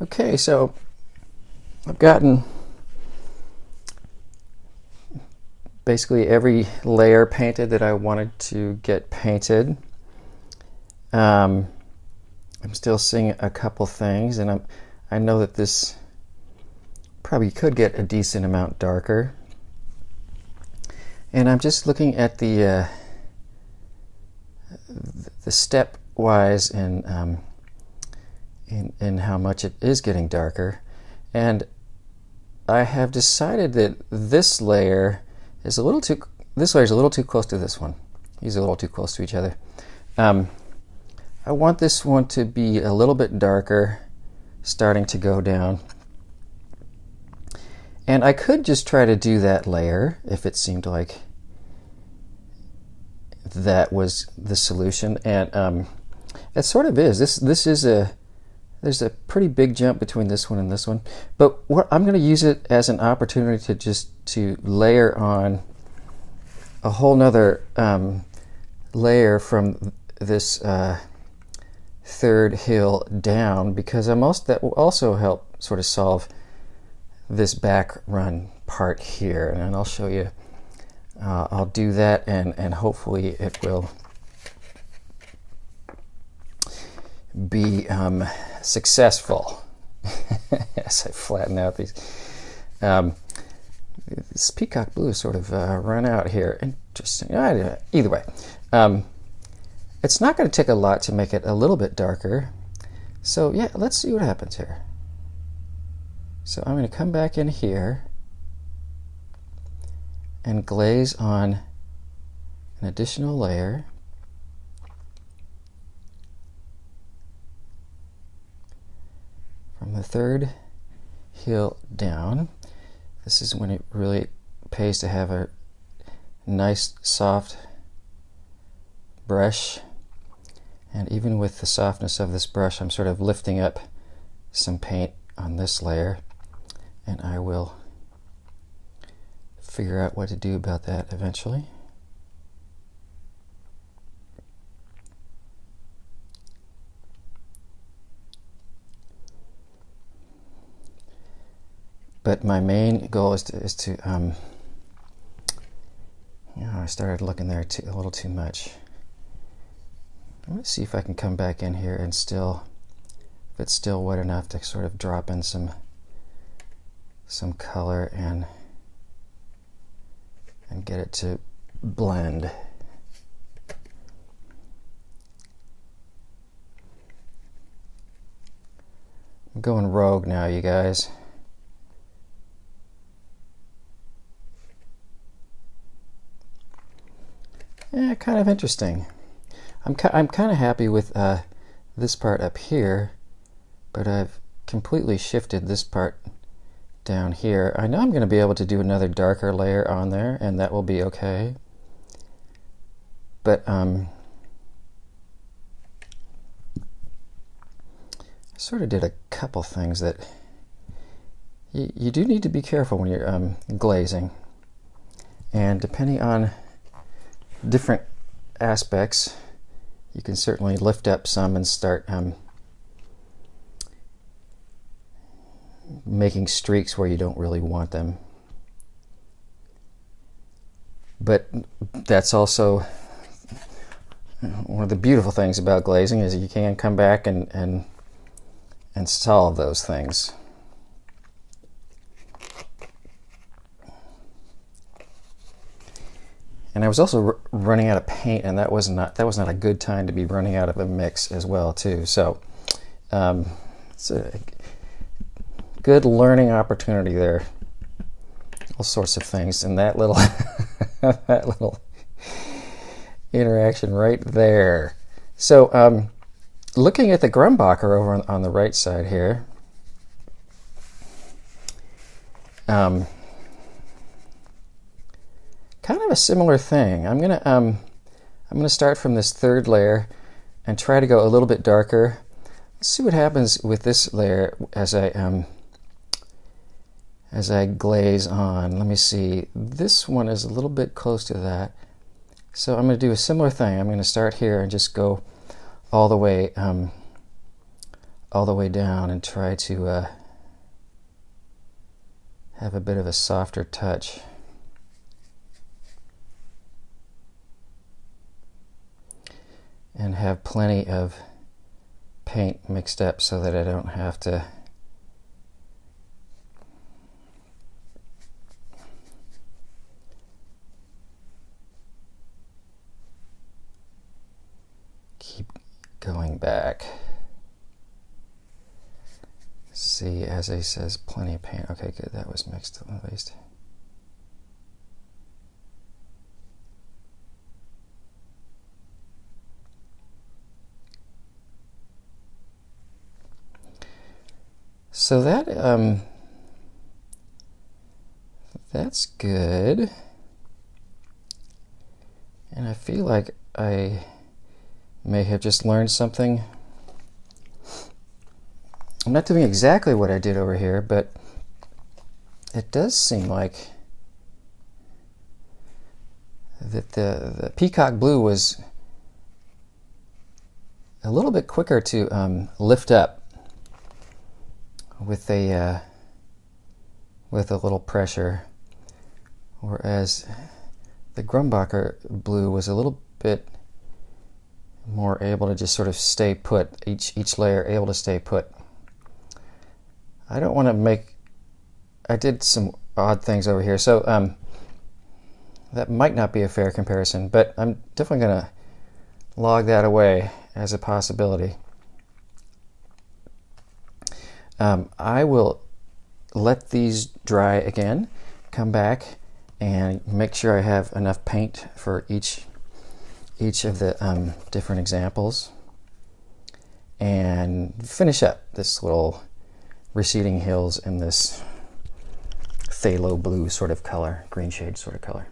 Okay, so I've gotten basically every layer painted that I wanted to get painted. I'm still seeing a couple things, and I know that this probably could get a decent amount darker. And I'm just looking at the stepwise in how much it is getting darker, and I have decided that this layer is a little too close to this one. These are a little too close to each other. I want this one to be a little bit darker, starting to go down. And I could just try to do that layer if it seemed like that was the solution, and it sort of is. There's a pretty big jump between this one and this one, but I'm going to use it as an opportunity to layer on a whole nother layer from this third hill down, because that will also help sort of solve this back run part here, and I'll show you. I'll do that, and hopefully it will be successful as I flatten out these. This peacock blue sort of run out here. Interesting. Either way, it's not going to take a lot to make it a little bit darker. So yeah, let's see what happens here. So I'm going to come back in here and glaze on an additional layer. From the third hill down. This is when it really pays to have a nice soft brush, and even with the softness of this brush, I'm sort of lifting up some paint on this layer, and I will figure out what to do about that eventually. But my main goal is to I started looking there a little too much. I'm going to see if I can come back in here and if it's still wet enough to sort of drop in some color and get it to blend. I'm going rogue now, you guys. Yeah, kind of interesting. I'm kind of happy with this part up here, but I've completely shifted this part down here. I know I'm going to be able to do another darker layer on there, and that will be okay. But I sort of did a couple things that you do need to be careful when you're glazing, and depending on different aspects, you can certainly lift up some and start making streaks where you don't really want them. But that's also one of the beautiful things about glazing, is you can come back and solve those things. And I was also running out of paint, and that was not a good time to be running out of a mix as well too. So it's a good learning opportunity there. All sorts of things in that little that little interaction right there. So looking at the Grumbacher over on the right side here. Kind of a similar thing. I'm gonna start from this third layer and try to go a little bit darker. Let's see what happens with this layer as I glaze on. Let me see. This one is a little bit close to that, so I'm going to do a similar thing. I'm going to start here and just go all the way all the way down and try to have a bit of a softer touch. And have plenty of paint mixed up so that I don't have to keep going back. See, as it says, plenty of paint. Okay, good, that was mixed at least. So that's good. And I feel like I may have just learned something. I'm not doing exactly what I did over here, but it does seem like that the peacock blue was a little bit quicker to lift up with a little pressure, whereas the Grumbacher blue was a little bit more able to just sort of stay put, each layer able to stay put. I don't want to make, I did some odd things over here, so that might not be a fair comparison, but I'm definitely going to log that away as a possibility. I will let these dry again, come back and make sure I have enough paint for each of the different examples, and finish up this little receding hills in this phthalo blue sort of color, green shade sort of color.